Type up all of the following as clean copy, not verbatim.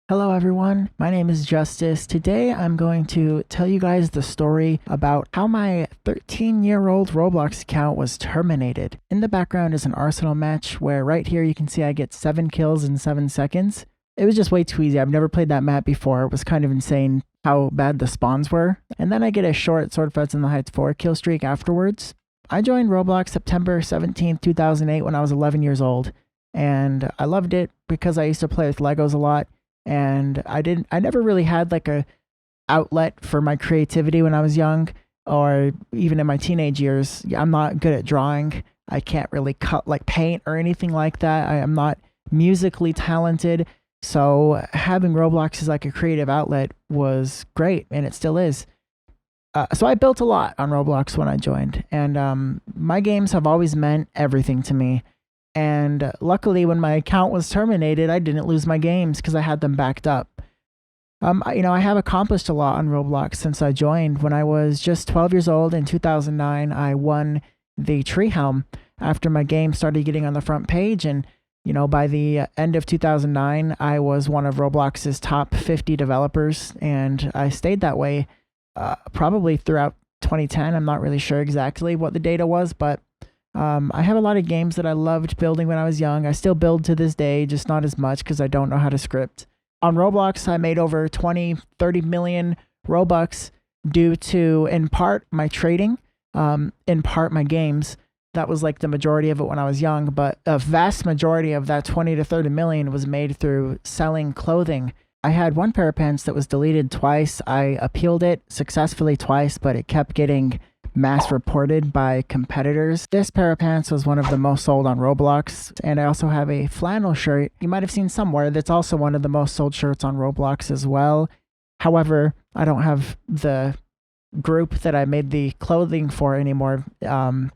Hello everyone, my name is Justice. Today I'm going to tell you guys the story about how my 13-year-old Roblox account was terminated. In the background is an Arsenal match where right here you can see I get 7 kills in 7 seconds. It was just way too easy. I've never played that map before. It was kind of insane how bad the spawns were. And then I get a short Sword Fights in the Heights 4 kill streak afterwards. I joined Roblox September 17th, 2008 when I was 11 years old. And I loved it because I used to play with Legos a lot. And I never really had like a outlet for my creativity when I was young, or even in my teenage years. I'm not good at drawing. I can't really cut like paint or anything like that. I am not musically talented. So having Roblox as like a creative outlet was great, and it still is. So I built a lot on Roblox when I joined, and my games have always meant everything to me. And luckily, when my account was terminated, I didn't lose my games because I had them backed up. I have accomplished a lot on Roblox since I joined. When I was just 12 years old in 2009, I won the Tree Helm after my game started getting on the front page. And, by the end of 2009, I was one of Roblox's top 50 developers. And I stayed that way probably throughout 2010. I'm not really sure exactly what the data was, but I have a lot of games that I loved building when I was young. I still build to this day, just not as much because I don't know how to script. On Roblox, I made over 20, 30 million Robux due to, in part, my trading, in part, my games. That was like the majority of it when I was young, but a vast majority of that 20 to 30 million was made through selling clothing. I had one pair of pants that was deleted twice. I appealed it successfully twice, but it kept getting mass reported by competitors. This pair of pants was one of the most sold on Roblox, and I also have a flannel shirt you might have seen somewhere that's also one of the most sold shirts on Roblox as well. However, I don't have the group that I made the clothing for anymore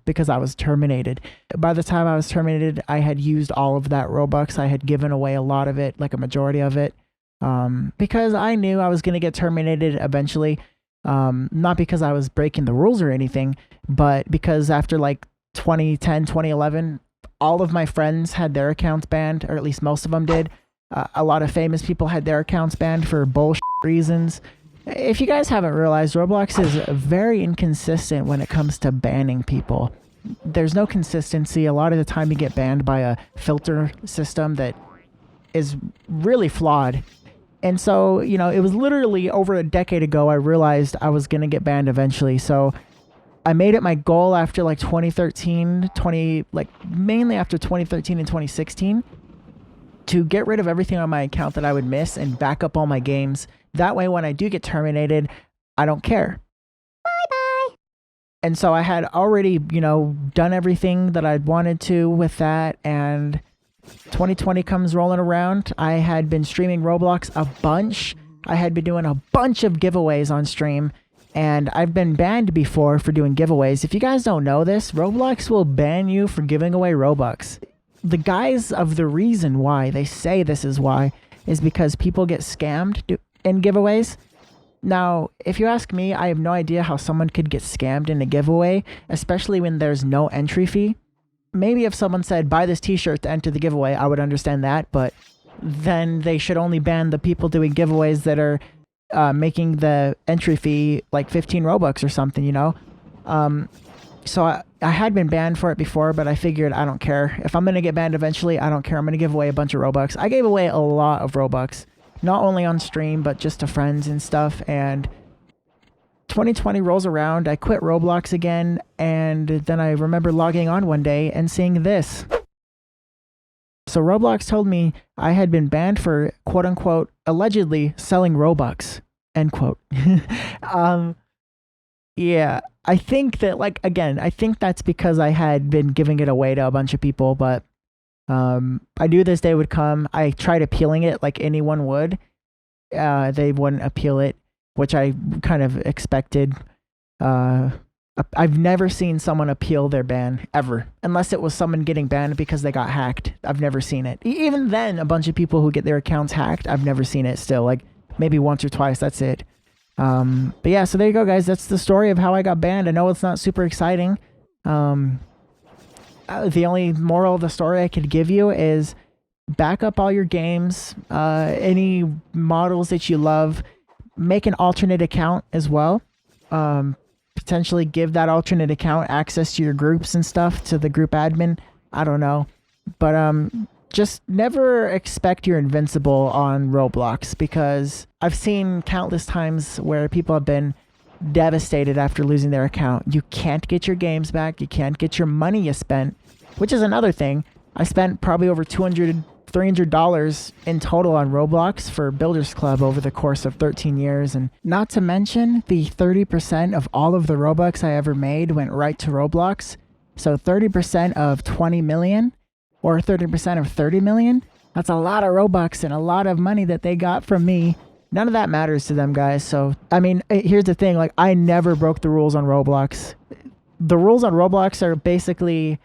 because I was terminated. By the time I was terminated, I had used all of that Robux. I had given away a lot of it, like a majority of it, because I knew I was going to get terminated eventually. Not because I was breaking the rules or anything, but because after like 2010, 2011, all of my friends had their accounts banned, or at least most of them did. A lot of famous people had their accounts banned for bullshit reasons. If you guys haven't realized, Roblox is very inconsistent when it comes to banning people. There's no consistency. A lot of the time you get banned by a filter system that is really flawed. And so, it was literally over a decade ago, I realized I was going to get banned eventually. So I made it my goal after like 2013, mainly after 2013 and 2016, to get rid of everything on my account that I would miss and back up all my games. That way, when I do get terminated, I don't care. Bye-bye. And so I had already, done everything that I'd wanted to with that, and 2020 comes rolling around. I had been streaming Roblox a bunch. I had been doing a bunch of giveaways on stream, and I've been banned before for doing giveaways. If you guys don't know this, Roblox will ban you for giving away Robux. The guise of the reason why they say this is why is because people get scammed in giveaways. Now, if you ask me, I have no idea how someone could get scammed in a giveaway, especially when there's no entry fee. Maybe if someone said, buy this t-shirt to enter the giveaway, I would understand that, but then they should only ban the people doing giveaways that are making the entry fee like 15 Robux or something, So I had been banned for it before, but I figured I don't care. If I'm going to get banned eventually, I don't care. I'm going to give away a bunch of Robux. I gave away a lot of Robux, not only on stream, but just to friends and stuff, and 2020 rolls around, I quit Roblox again, and then I remember logging on one day and seeing this. So Roblox told me I had been banned for, quote unquote, allegedly selling Robux, end quote. Yeah, I think that, I think that's because I had been giving it away to a bunch of people, but I knew this day would come. I tried appealing it like anyone would. They wouldn't appeal it, which I kind of expected. I've never seen someone appeal their ban, ever. Unless it was someone getting banned because they got hacked. I've never seen it. Even then, a bunch of people who get their accounts hacked, I've never seen it still. Like, maybe once or twice, that's it. But yeah, so there you go, guys. That's the story of how I got banned. I know it's not super exciting. The only moral of the story I could give you is back up all your games, any models that you love, make an alternate account as well. Potentially give that alternate account access to your groups and stuff, to the group admin. I don't know. But just never expect you're invincible on Roblox, because I've seen countless times where people have been devastated after losing their account. You can't get your games back. You can't get your money you spent, which is another thing. I spent probably over $300 in total on Roblox for Builders Club over the course of 13 years. And not to mention, the 30% of all of the Robux I ever made went right to Roblox. So 30% of 20 million or 30% of 30 million, that's a lot of Robux and a lot of money that they got from me. None of that matters to them, guys. So, I mean, here's the thing. Like, I never broke the rules on Roblox. The rules on Roblox are basically,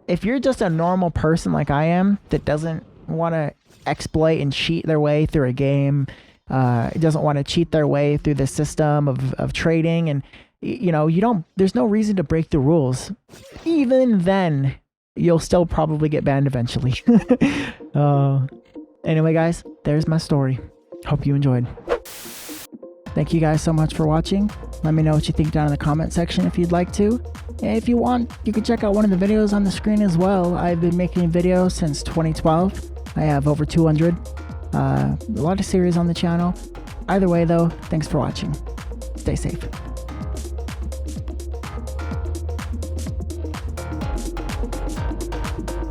if you're just a normal person like I am that doesn't want to exploit and cheat their way through a game, doesn't want to cheat their way through the system of trading, and there's no reason to break the rules. Even then, you'll still probably get banned eventually. Anyway, guys, there's my story. Hope you enjoyed. Thank you guys so much for watching. Let me know what you think down in the comment section if you'd like to. And if you want, you can check out one of the videos on the screen as well. I've been making videos since 2012. I have over 200. A lot of series on the channel. Either way though, thanks for watching. Stay safe.